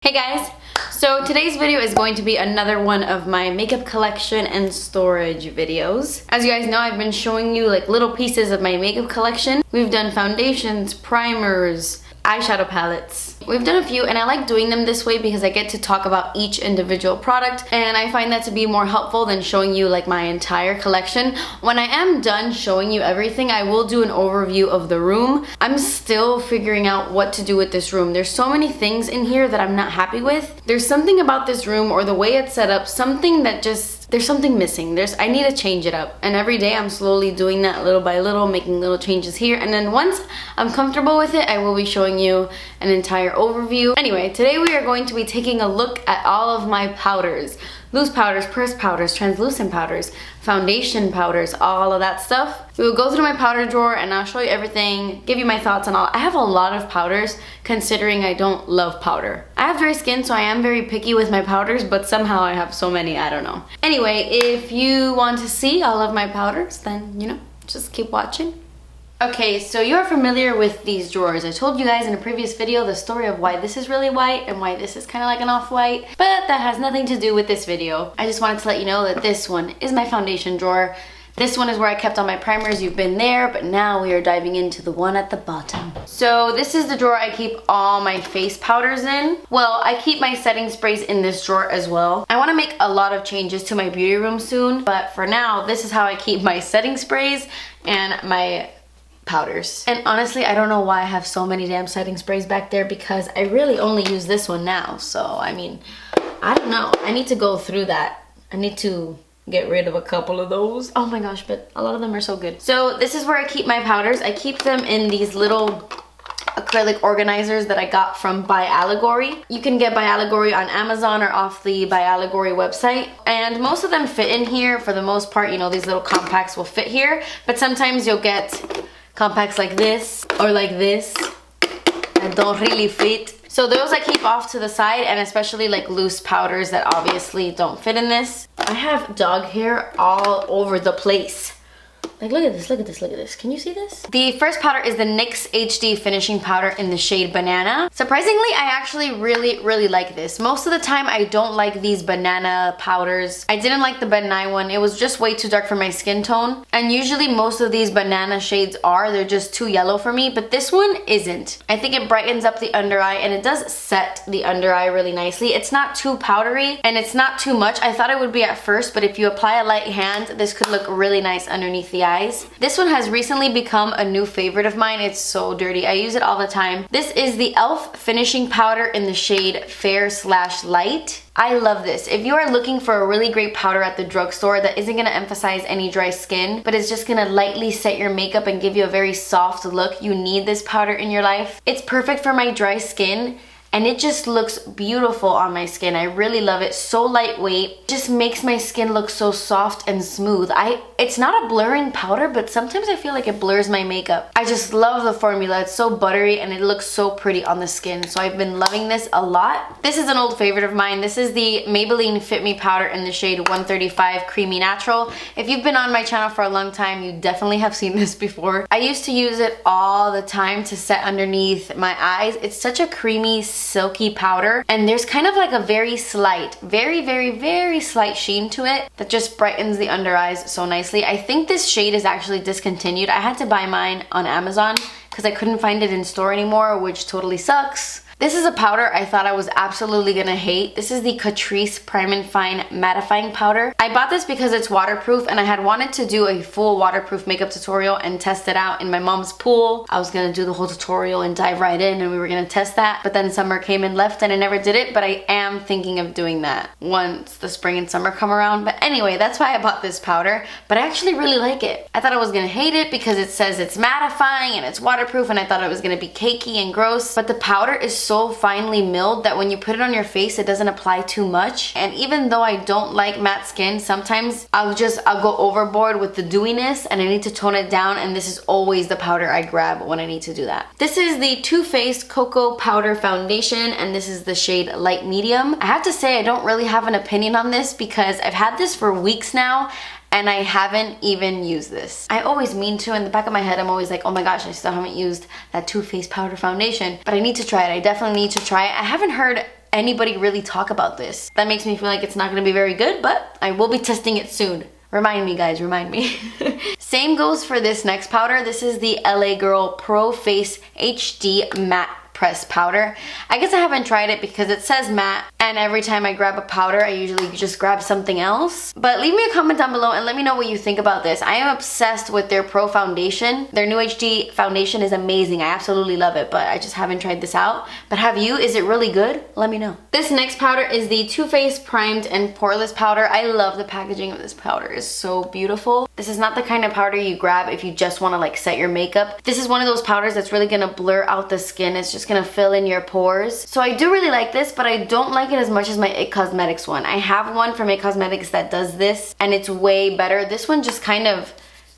Hey guys! So today's video is going to be another one of my makeup collection and storage videos. As you guys know, I've been showing you like little pieces of my makeup collection. We've done foundations, primers, eyeshadow palettes. We've done a few and I like doing them this way because I get to talk about each individual product and I find that to be more helpful than showing you like my entire collection. When I am done showing you everything, I will do an overview of the room. I'm still figuring out what to do with this room. There's so many things in here that I'm not happy with. There's something about this room or the way it's set up, something that just, there's something missing. I need to change it up. And every day I'm slowly doing that little by little, making little changes here. And then once I'm comfortable with it, I will be showing you an entire overview. Anyway, today we are going to be taking a look at all of my powders. Loose powders, pressed powders, translucent powders, foundation powders, all of that stuff. We will go through my powder drawer and I'll show you everything, give you my thoughts on all. I have a lot of powders considering I don't love powder. I have dry skin, so I am very picky with my powders, but somehow I have so many, I don't know. Anyway, if you want to see all of my powders, then, you know, just keep watching. Okay, so you're familiar with these drawers. I told you guys in a previous video the story of why this is really white and why this is kind of like an off-white, but that has nothing to do with this video. I just wanted to let you know that this one is my foundation drawer. This one is where I kept all my primers. You've been there, but now we are diving into the one at the bottom. So this is the drawer I keep all my face powders in. Well, I keep my setting sprays in this drawer as well. I want to make a lot of changes to my beauty room soon, but for now, this is how I keep my setting sprays and my powders. And honestly, I don't know why I have so many damn setting sprays back there because I really only use this one now. So, I mean, I don't know. I need to go through that. I need to get rid of a couple of those. Oh my gosh, but a lot of them are so good. So this is where I keep my powders. I keep them in these little acrylic organizers that I got from By Allegory. You can get By Allegory on Amazon or off the By Allegory website. And most of them fit in here. For the most part, you know, these little compacts will fit here. But sometimes you'll get compacts like this or like this that don't really fit. So those I keep off to the side, and especially like loose powders that obviously don't fit in this. I have dog hair all over the place. Like, look at this, look at this, look at this. Can you see this? The first powder is the NYX HD Finishing Powder in the shade Banana. Surprisingly, I actually really like this. Most of the time, I don't like these banana powders. I didn't like the Banana one. It was just way too dark for my skin tone. And usually, most of these banana shades they're just too yellow for me, but this one isn't. I think it brightens up the under eye, and it does set the under eye really nicely. It's not too powdery, and it's not too much. I thought it would be at first, but if you apply a light hand, this could look really nice underneath the eyes. This one has recently become a new favorite of mine. It's so dirty. I use it all the time. This is the e.l.f. Finishing Powder in the shade Fair/Light. I love this. If you are looking for a really great powder at the drugstore that isn't going to emphasize any dry skin, but is just going to lightly set your makeup and give you a very soft look, you need this powder in your life. It's perfect for my dry skin. And it just looks beautiful on my skin. I really love it. So lightweight. It just makes my skin look so soft and smooth. It's not a blurring powder, but sometimes I feel like it blurs my makeup. I just love the formula. It's so buttery and it looks so pretty on the skin. So I've been loving this a lot. This is an old favorite of mine. This is the Maybelline Fit Me Powder in the shade 135 Creamy Natural. If you've been on my channel for a long time, you definitely have seen this before. I used to use it all the time to set underneath my eyes. It's such a creamy, silky powder, and there's kind of like a very slight, very slight sheen to it that just brightens the under eyes so nicely. I think this shade is actually discontinued. I had to buy mine on Amazon because I couldn't find it in store anymore, which totally sucks. This is a powder I thought I was absolutely gonna hate. This is the Catrice Prime and Fine Mattifying Powder. I bought this because it's waterproof and I had wanted to do a full waterproof makeup tutorial and test it out in my mom's pool. I was gonna do the whole tutorial and dive right in and we were gonna test that, but then summer came and left and I never did it, but I am thinking of doing that once the spring and summer come around. But anyway, that's why I bought this powder, but I actually really like it. I thought I was gonna hate it because it says it's mattifying and it's waterproof and I thought it was gonna be cakey and gross, but the powder is so finely milled that when you put it on your face, it doesn't apply too much. And even though I don't like matte skin, sometimes I'll go overboard with the dewiness and I need to tone it down, and this is always the powder I grab when I need to do that. This is the Too Faced Cocoa Powder Foundation, and this is the shade Light Medium. I have to say I don't really have an opinion on this because I've had this for weeks now and I haven't even used this. I always mean to. In the back of my head, I'm always like, oh my gosh, I still haven't used that Too Faced powder foundation, but I need to try it. I definitely need to try it. I haven't heard anybody really talk about this. That makes me feel like it's not gonna be very good, but I will be testing it soon. Remind me, guys, remind me. Same goes for this next powder. This is the LA Girl Pro Face HD Matte Press Powder. I guess I haven't tried it because it says matte, and every time I grab a powder, I usually just grab something else. But leave me a comment down below and let me know what you think about this. I am obsessed with their Pro Foundation. Their new HD foundation is amazing. I absolutely love it, but I just haven't tried this out. But have you? Is it really good? Let me know. This next powder is the Too Faced Primed and Poreless Powder. I love the packaging of this powder. It's so beautiful. This is not the kind of powder you grab if you just want to like set your makeup. This is one of those powders that's really gonna blur out the skin. It's just gonna fill in your pores. So I do really like this, but I don't like it as much as my IT Cosmetics one. I have one from IT Cosmetics that does this, and it's way better. This one just kind of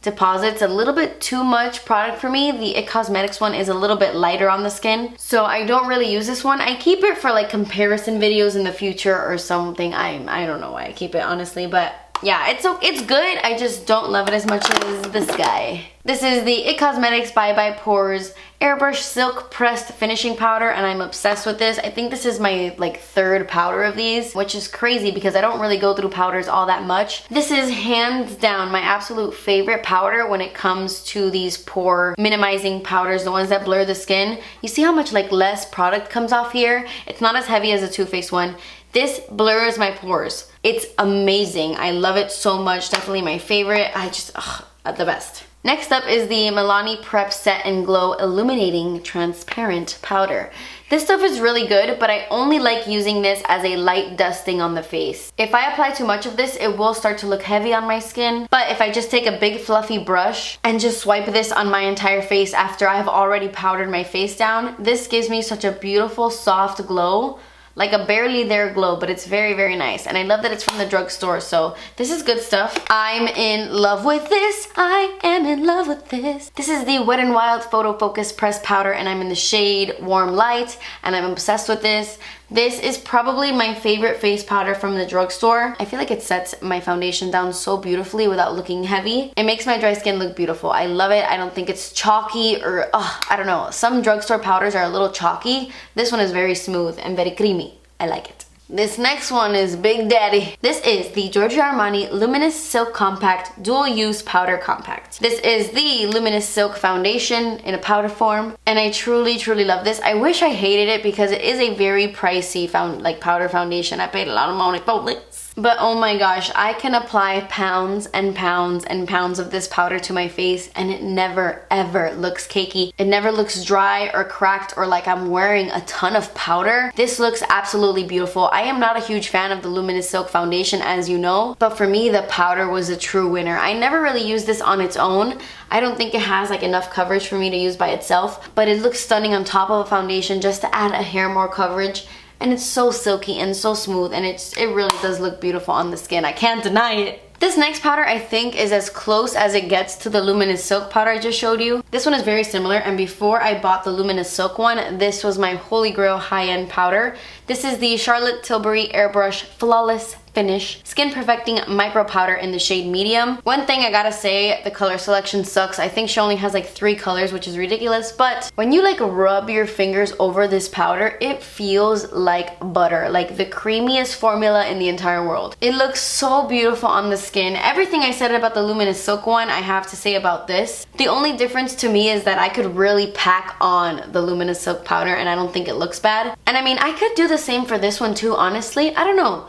deposits a little bit too much product for me. The IT Cosmetics one is a little bit lighter on the skin, so I don't really use this one. I keep it for like comparison videos in the future or something. I don't know why I keep it, honestly, but yeah, it's good. I just don't love it as much as this guy. This is the IT Cosmetics Bye Bye Pores Airbrush Silk Pressed Finishing Powder, and I'm obsessed with this. I think this is my like third powder of these, which is crazy because I don't really go through powders all that much. This is hands down my absolute favorite powder when it comes to these pore minimizing powders, the ones that blur the skin. You see how much like less product comes off here? It's not as heavy as the Too Faced one. This blurs my pores. It's amazing. I love it so much. Definitely my favorite. I just, the best. Next up is the Milani Prep Set and Glow Illuminating Transparent Powder. This stuff is really good, but I only like using this as a light dusting on the face. If I apply too much of this, it will start to look heavy on my skin. But if I just take a big fluffy brush and just swipe this on my entire face after I have already powdered my face down, this gives me such a beautiful, soft glow. Like a barely there glow, but it's very, very nice. And I love that it's from the drugstore, so this is good stuff. I'm in love with this. I am in love with this. This is the Wet n Wild PhotoFocus Pressed Powder, and I'm in the shade Warm Light, and I'm obsessed with this. This is probably my favorite face powder from the drugstore. I feel like it sets my foundation down so beautifully without looking heavy. It makes my dry skin look beautiful. I love it. I don't think it's chalky or, I don't know. Some drugstore powders are a little chalky. This one is very smooth and very creamy. I like it. This next one is Big Daddy. This is the Giorgio Armani Luminous Silk Compact Dual Use Powder Compact. This is the Luminous Silk Foundation in a powder form, and I truly, truly love this. I wish I hated it because it is a very pricey powder foundation. I paid a lot of money for this. But oh my gosh, I can apply pounds and pounds and pounds of this powder to my face and it never ever looks cakey. It never looks dry or cracked or like I'm wearing a ton of powder. This looks absolutely beautiful. I am not a huge fan of the Luminous Silk Foundation, as you know, but for me the powder was a true winner. I never really used this on its own. I don't think it has like enough coverage for me to use by itself, but it looks stunning on top of a foundation just to add a hair more coverage. And it's so silky and so smooth, and it really does look beautiful on the skin. I can't deny it. This next powder I think is as close as it gets to the Luminous Silk powder I just showed you. This one is very similar, and before I bought the Luminous Silk one, this was my holy grail high-end powder. This is the Charlotte Tilbury Airbrush Flawless Finish Skin Perfecting Micro Powder in the shade Medium. One thing I gotta say, the color selection sucks. I think she only has like 3 colors, which is ridiculous, but when you like rub your fingers over this powder, it feels like butter, like the creamiest formula in the entire world. It looks so beautiful on the skin. Everything I said about the Luminous Silk one, I have to say about this. The only difference to me is that I could really pack on the Luminous Silk powder and I don't think it looks bad. And I mean, I could do the same for this one too, honestly. I don't know.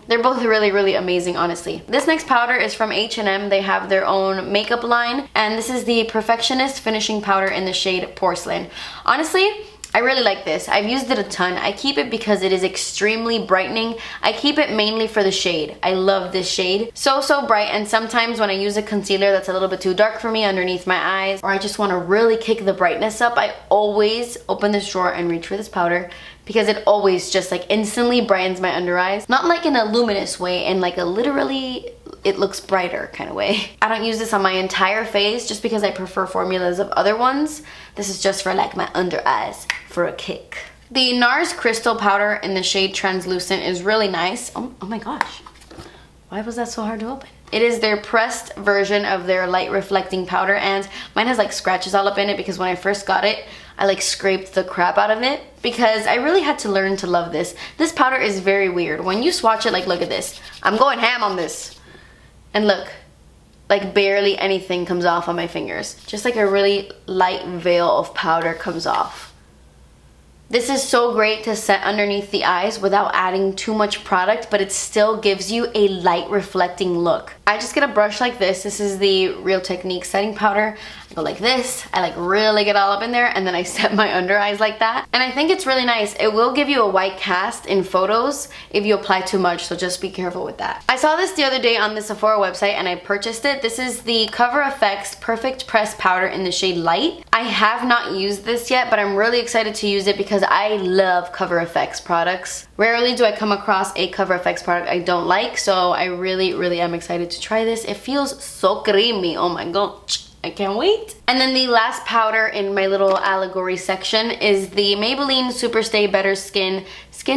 They're both really, really amazing, honestly. This next powder is from H&M. They have their own makeup line, and this is the Perfectionist Finishing Powder in the shade Porcelain. Honestly, I really like this. I've used it a ton. I keep it because it is extremely brightening. I keep it mainly for the shade. I love this shade. So bright, and sometimes when I use a concealer that's a little bit too dark for me underneath my eyes, or I just want to really kick the brightness up, I always open this drawer and reach for this powder because it always just like instantly brightens my under eyes. Not like in a luminous way, in like a literally it looks brighter kind of way. I don't use this on my entire face just because I prefer formulas of other ones. This is just for like my under eyes for a kick. The Nars Crystal Powder in the shade Translucent is really nice. Oh my gosh. Why was that so hard to open? It is their pressed version of their light reflecting powder, and mine has like scratches all up in it because when I first got it, I like scraped the crap out of it because I really had to learn to love this. This powder is very weird. When you swatch it, like look at this. I'm going ham on this. And look, like barely anything comes off on my fingers. Just like a really light veil of powder comes off. This is so great to set underneath the eyes without adding too much product, but it still gives you a light reflecting look. I just get a brush like this. This is the Real Technique setting powder. I go like this. I like really get all up in there, and then I set my under eyes like that. And I think it's really nice. It will give you a white cast in photos if you apply too much, so just be careful with that. I saw this the other day on the Sephora website and I purchased it. This is the CoverFX Perfect Press Powder in the shade Light. I have not used this yet, but I'm really excited to use it because I love CoverFX products. Rarely do I come across a CoverFX product I don't like, so I really am excited to try this. It feels so creamy. Oh my god, I can't wait. And then the last powder in my little allegory section is the Maybelline Superstay Better Skin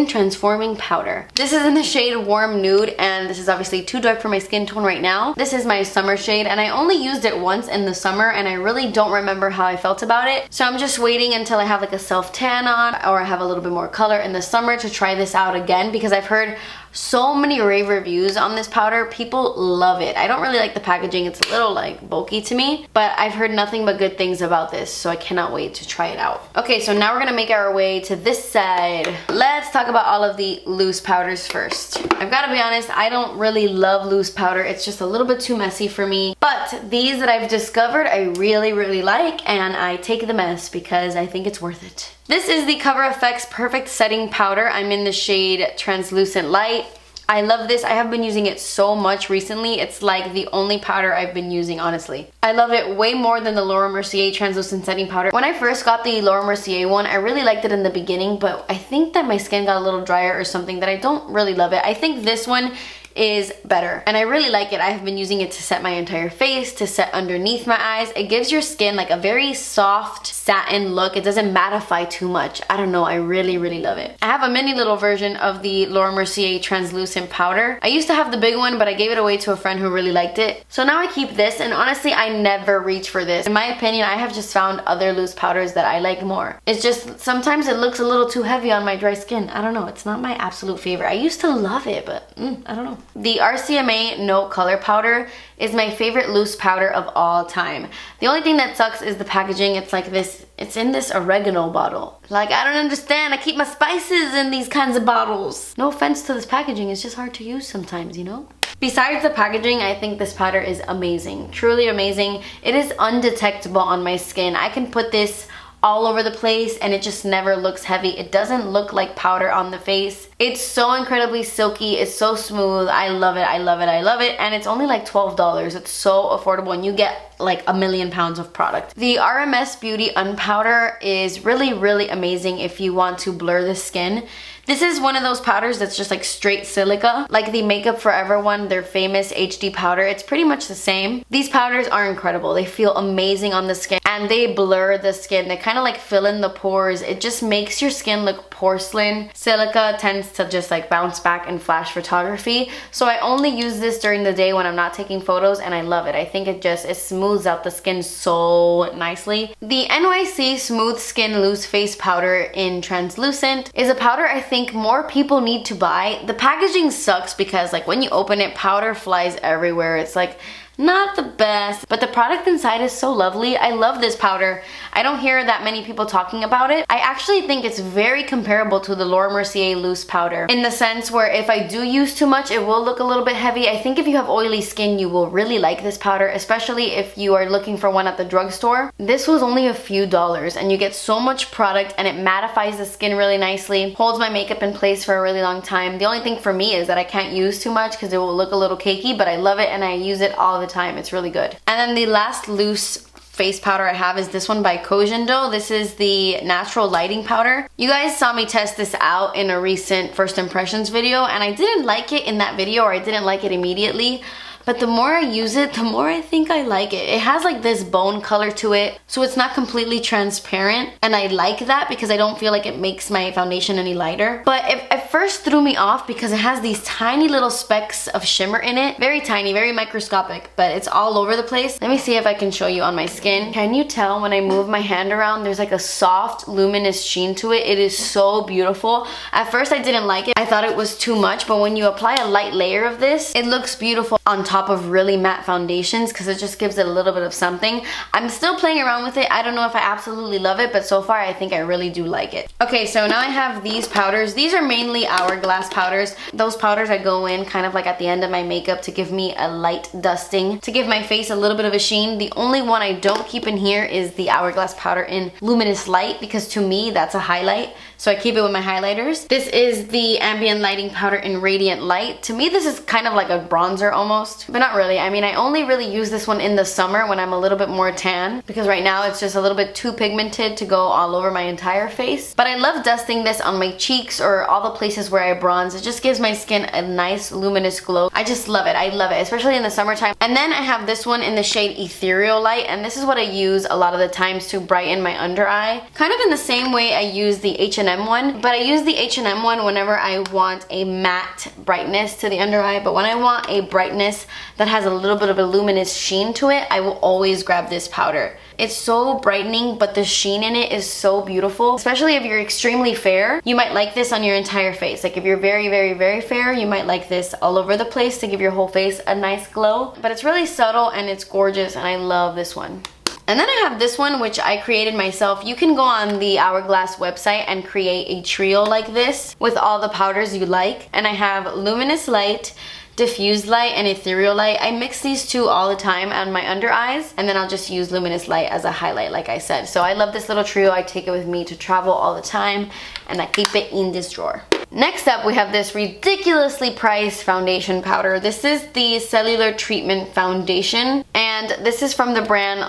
Transforming Powder. This is in the shade Warm Nude, and this is obviously too dark for my skin tone right now. This is my summer shade, and I only used it once in the summer, and I really don't remember how I felt about it. So I'm just waiting until I have like a self tan on, or I have a little bit more color in the summer to try this out again, because I've heard so many rave reviews on this powder. People love it. I don't really like the packaging. It's a little like bulky to me, but I've heard nothing but good things about this, so I cannot wait to try it out. Okay, so now we're gonna make our way to this side. Let's talk about all of the loose powders first. I've got to be honest, I don't really love loose powder. It's just a little bit too messy for me, but these that I've discovered I really like, and I take the mess because I think it's worth it. This is the CoverFX Perfect Setting Powder. I'm in the shade Translucent Light. I love this. I have been using it so much recently. It's like the only powder I've been using, honestly. I love it way more than the Laura Mercier Translucent Setting Powder. When I first got the Laura Mercier one, I really liked it in the beginning, but I think that my skin got a little drier or something that I don't really love it. I think this one is better, and I really like it. I have been using it to set my entire face, to set underneath my eyes. It gives your skin like a very soft satin look. It doesn't mattify too much. I don't know, I really love it. I have a mini little version of the Laura Mercier translucent powder. I used to have the big one, but I gave it away to a friend who really liked it. So now I keep this, and honestly, I never reach for this. In my opinion, I have just found other loose powders that I like more. It's just, sometimes it looks a little too heavy on my dry skin. I don't know, it's not my absolute favorite. I used to love it, but I don't know. The RCMA No Color Powder is my favorite loose powder of all time. The only thing that sucks is the packaging. It's like this, it's in this oregano bottle. Like, I don't understand. I keep my spices in these kinds of bottles. No offense to this packaging, it's just hard to use sometimes, you know? Besides the packaging, I think this powder is amazing. Truly amazing. It is undetectable on my skin. I can put this all over the place and it just never looks heavy. It doesn't look like powder on the face. It's so incredibly silky. It's so smooth. I love it. I love it. I love it. And it's only like $12. It's so affordable, and you get like a million pounds of product. The RMS Beauty Unpowder is really amazing if you want to blur the skin. This is one of those powders that's just like straight silica. Like the Makeup Forever one, their famous HD powder, it's pretty much the same. These powders are incredible. They feel amazing on the skin and they blur the skin. They kind of like fill in the pores. It just makes your skin look porcelain. Silica tends to just like bounce back in flash photography. So I only use this during the day when I'm not taking photos, and I love it. I think it smooths out the skin so nicely. The NYC Smooth Skin Loose Face Powder in Translucent is a powder I think more people need to buy. The packaging sucks because like when you open it, powder flies everywhere. It's like not the best, but the product inside is so lovely. I love this powder. I don't hear that many people talking about it. I actually think it's very comparable to the Laura Mercier loose powder in the sense where if I do use too much, it will look a little bit heavy. I think if you have oily skin, you will really like this powder, especially if you are looking for one at the drugstore. This was only a few dollars and you get so much product, and it mattifies the skin really nicely, holds my makeup in place for a really long time. The only thing for me is that I can't use too much because it will look a little cakey, but I love it and I use it all the time. It's really good. And then the last loose face powder I have is this one by Kojendo. This is the Natural Lighting Powder. You guys saw me test this out in a recent first impressions video, and I didn't like it in that video, or I didn't like it immediately. But the more I use it, the more I think I like it. It has like this bone color to it, so it's not completely transparent. And I like that because I don't feel like it makes my foundation any lighter. But it first threw me off because it has these tiny little specks of shimmer in it. Very tiny, very microscopic, but it's all over the place. Let me see if I can show you on my skin. Can you tell when I move my hand around, there's like a soft, luminous sheen to it. It is so beautiful. At first I didn't like it. I thought it was too much, but when you apply a light layer of this, it looks beautiful on top of really matte foundations because it just gives it a little bit of something. I'm still playing around with it. I don't know if I absolutely love it, but so far I think I really do like it. Okay, so now I have these powders. These are mainly Hourglass powders. Those powders I go in kind of like at the end of my makeup to give me a light dusting, to give my face a little bit of a sheen. The only one I don't keep in here is the Hourglass powder in Luminous Light because to me that's a highlight. So I keep it with my highlighters. This is the Ambient lighting powder in Radiant Light. To me, this is kind of like a bronzer almost, but not really. I mean, I only really use this one in the summer when I'm a little bit more tan because right now it's just a little bit too pigmented to go all over my entire face. But I love dusting this on my cheeks or all the places where I bronze. It just gives my skin a nice luminous glow. I just love it. I love it, especially in the summertime. And then I have this one in the shade Ethereal Light, and this is what I use a lot of the times to brighten my under eye. Kind of in the same way I use the H&M one, but I use the H&M one whenever I want a matte brightness to the under eye, but when I want a brightness that has a little bit of a luminous sheen to it, I will always grab this powder. It's so brightening, but the sheen in it is so beautiful. Especially if you're extremely fair, you might like this on your entire face. Like if you're very, very, very fair, you might like this all over the place to give your whole face a nice glow. But it's really subtle and it's gorgeous, and I love this one. And then I have this one, which I created myself. You can go on the Hourglass website and create a trio like this with all the powders you like. And I have Luminous Light, Diffused Light, and Ethereal Light. I mix these two all the time on my under eyes, and then I'll just use Luminous Light as a highlight like I said. So I love this little trio. I take it with me to travel all the time, and I keep it in this drawer. Next up, we have this ridiculously priced foundation powder. This is the Cellular Treatment Foundation, and this is from the brand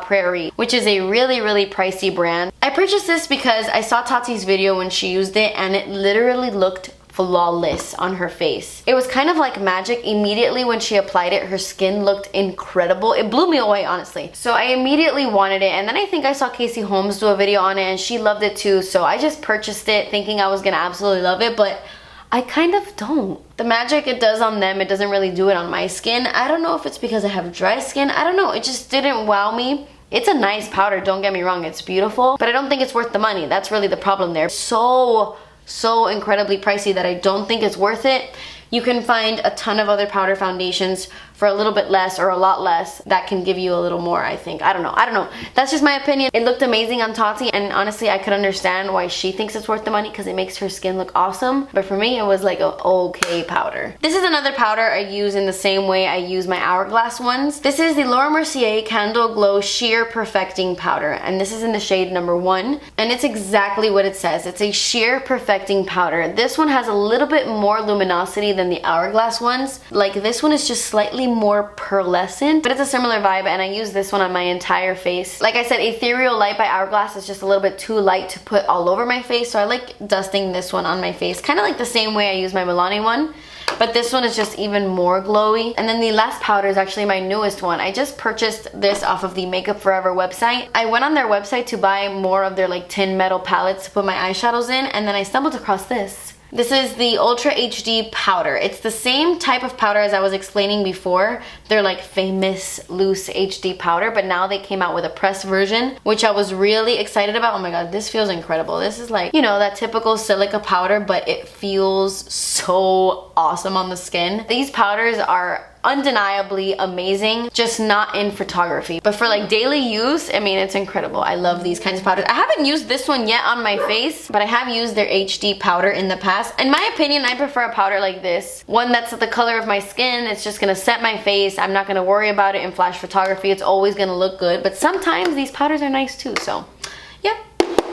Prairie, which is a really, really pricey brand. I purchased this because I saw Tati's video when she used it, and it literally looked flawless on her face. It was kind of like magic. Immediately when she applied it, her skin looked incredible. It blew me away, honestly. So I immediately wanted it, and then I think I saw Casey Holmes do a video on it and she loved it too, so I just purchased it thinking I was gonna absolutely love it, but I kind of don't. The magic it does on them, it doesn't really do it on my skin. I don't know if it's because I have dry skin. I don't know. It just didn't wow me. It's a nice powder, don't get me wrong. It's beautiful, but I don't think it's worth the money. That's really the problem there. So incredibly pricey that I don't think it's worth it. You can find a ton of other powder foundations for a little bit less or a lot less that can give you a little more, I think. I don't know. That's just my opinion. It looked amazing on Tati, and honestly I could understand why she thinks it's worth the money because it makes her skin look awesome. But for me, it was like a okay powder. This is another powder I use in the same way I use my Hourglass ones. This is the Laura Mercier Candle Glow Sheer Perfecting Powder, and this is in the shade number 1, and it's exactly what it says. It's a sheer perfecting powder. This one has a little bit more luminosity than the Hourglass ones. Like this one is just slightly more pearlescent, but it's a similar vibe, and I use this one on my entire face. Like I said, Ethereal Light by Hourglass is just a little bit too light to put all over my face, so I like dusting this one on my face, kind of like the same way I use my Milani one, but this one is just even more glowy. And then the last powder is actually my newest one. I just purchased this off of the Makeup Forever website. I went on their website to buy more of their like tin metal palettes to put my eyeshadows in, and then I stumbled across this. This is the Ultra HD powder. It's the same type of powder as I was explaining before. They're like famous loose HD powder, but now they came out with a pressed version, which I was really excited about. Oh my god, this feels incredible. This is like, you know, that typical silica powder, but it feels so awesome on the skin. These powders are undeniably amazing, just not in photography, but for like daily use, I mean, it's incredible. I love these kinds of powders. I haven't used this one yet on my face, but I have used their HD powder in the past. In my opinion, I prefer a powder like this, one that's the color of my skin. It's just gonna set my face. I'm not gonna worry about it in flash photography. It's always gonna look good, but sometimes these powders are nice too, so yeah.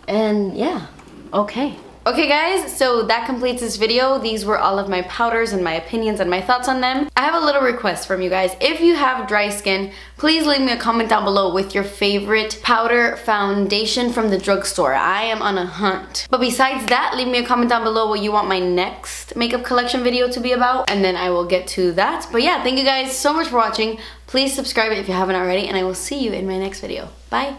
And yeah, okay. Okay guys, so that completes this video. These were all of my powders and my opinions and my thoughts on them. I have a little request from you guys. If you have dry skin, please leave me a comment down below with your favorite powder foundation from the drugstore. I am on a hunt. But besides that, leave me a comment down below what you want my next makeup collection video to be about, and then I will get to that. But yeah, thank you guys so much for watching. Please subscribe if you haven't already, and I will see you in my next video. Bye!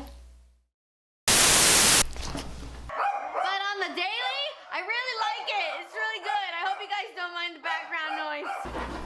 I really like it. It's really good. you guys don't mind the background noise.